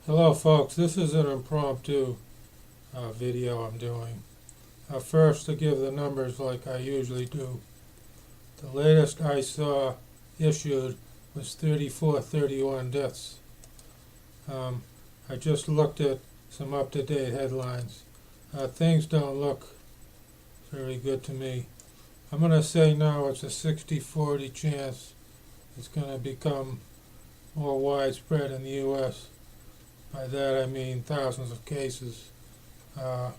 Hello folks, this is an impromptu video I'm doing. First, to give the numbers like I usually do. The latest I saw issued was 3431 deaths. I just looked at some up-to-date headlines. Things don't look very good to me. I'm going to say now it's a 60-40 chance it's going to become more widespread in the U.S. By that I mean thousands of cases. The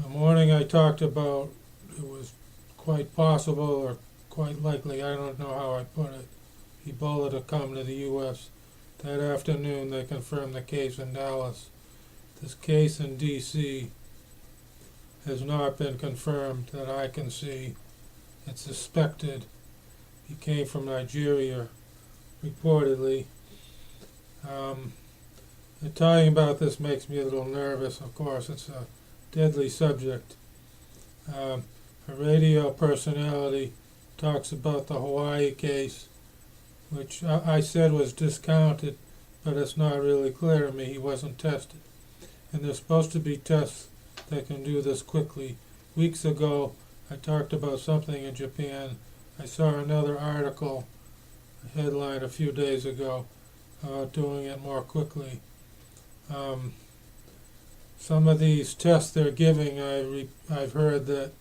morning I talked about, it was quite possible or quite likely, I don't know how I put it, Ebola to come to the U.S. That afternoon they confirmed the case in Dallas. This case in D.C. has not been confirmed that I can see. It's suspected he came from Nigeria, reportedly. Talking about this makes me a little nervous. Of course, it's a deadly subject. A radio personality talks about the Hawaii case, which I said was discounted, but it's not really clear to me. He wasn't tested. And there's supposed to be tests that can do this quickly. Weeks ago, I talked about something in Japan. I saw another article, a headline a few days ago, doing it more quickly. Some of these tests they're giving, I've heard that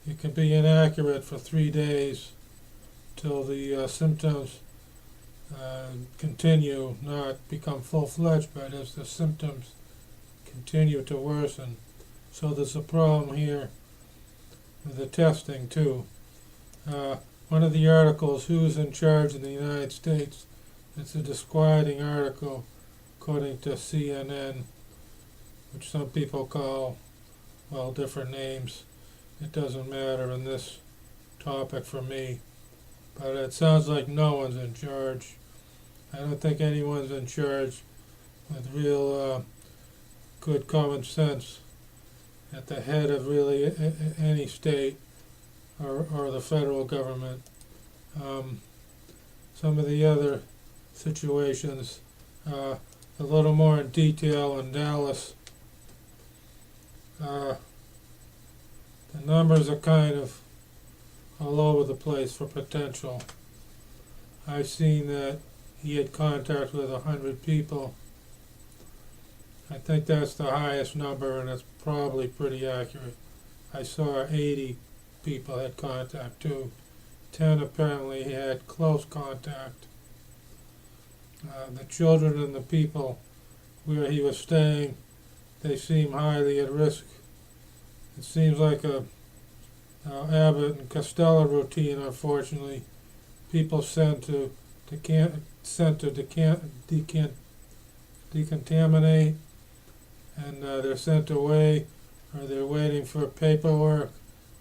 it can be inaccurate for 3 days till the symptoms continue, not become full-fledged, but as the symptoms continue to worsen. So there's a problem here with the testing too. One of the articles, Who's in Charge in the United States? It's a disquieting article, according to CNN, which some people call, well, different names. It doesn't matter in this topic for me. But it sounds like no one's in charge. I don't think anyone's in charge with real good common sense at the head of really any state or the federal government. Some of the other situations, a little more in detail in Dallas. The numbers are kind of all over the place for potential. I've seen that he had contact with 100 people. I think that's the highest number, and it's probably pretty accurate. I saw 80 people had contact too. 10 apparently had close contact. The children and the people where he was staying, they seem highly at risk. It seems like a Abbott and Costello routine, unfortunately. People sent to decontaminate, and they're sent away, or they're waiting for paperwork.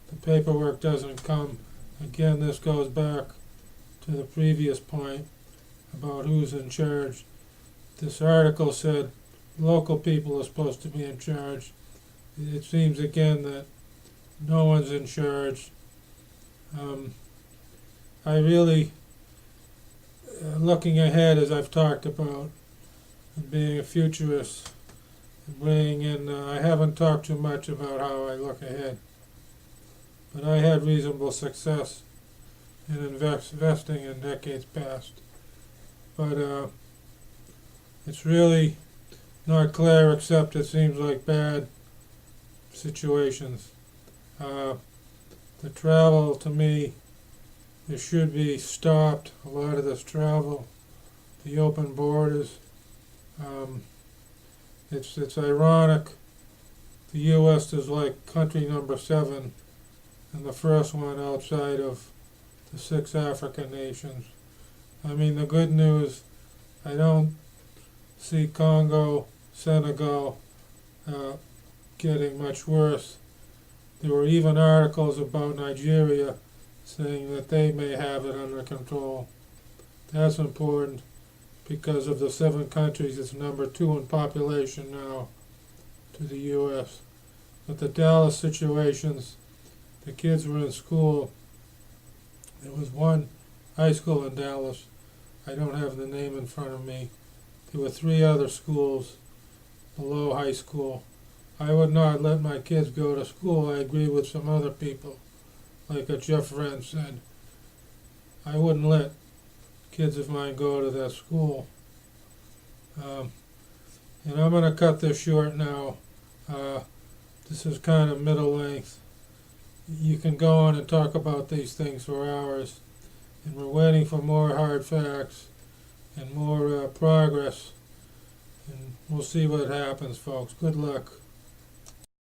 The paperwork doesn't come. Again, this goes back to the previous point about who's in charge. This article said local people are supposed to be in charge. It seems again that no one's in charge. I really, looking ahead, as I've talked about, and being a futurist, and bringing in, I haven't talked too much about how I look ahead, but I had reasonable success in investing in decades past. But it's really not clear, except it seems like bad situations. The travel, to me, it should be stopped. A lot of this travel, the open borders. It's ironic. The U.S. is like country number 7, and the first one outside of the 6 African nations. I mean, the good news, I don't see Congo, Senegal getting much worse. There were even articles about Nigeria saying that they may have it under control. That's important because of the 7 countries, it's number 2 in population now to the U.S. But the Dallas situations, the kids were in school. There was one high school in Dallas. I don't have the name in front of me, There were 3 other schools below high school. I would not let my kids go to school. I agree with some other people, like Jeff Friend said. I wouldn't let kids of mine go to that school. And I'm going to cut this short now. This is kind of middle length. You can go on and talk about these things for hours, and we're waiting for more hard facts and more progress, and we'll see what happens, folks. Good luck.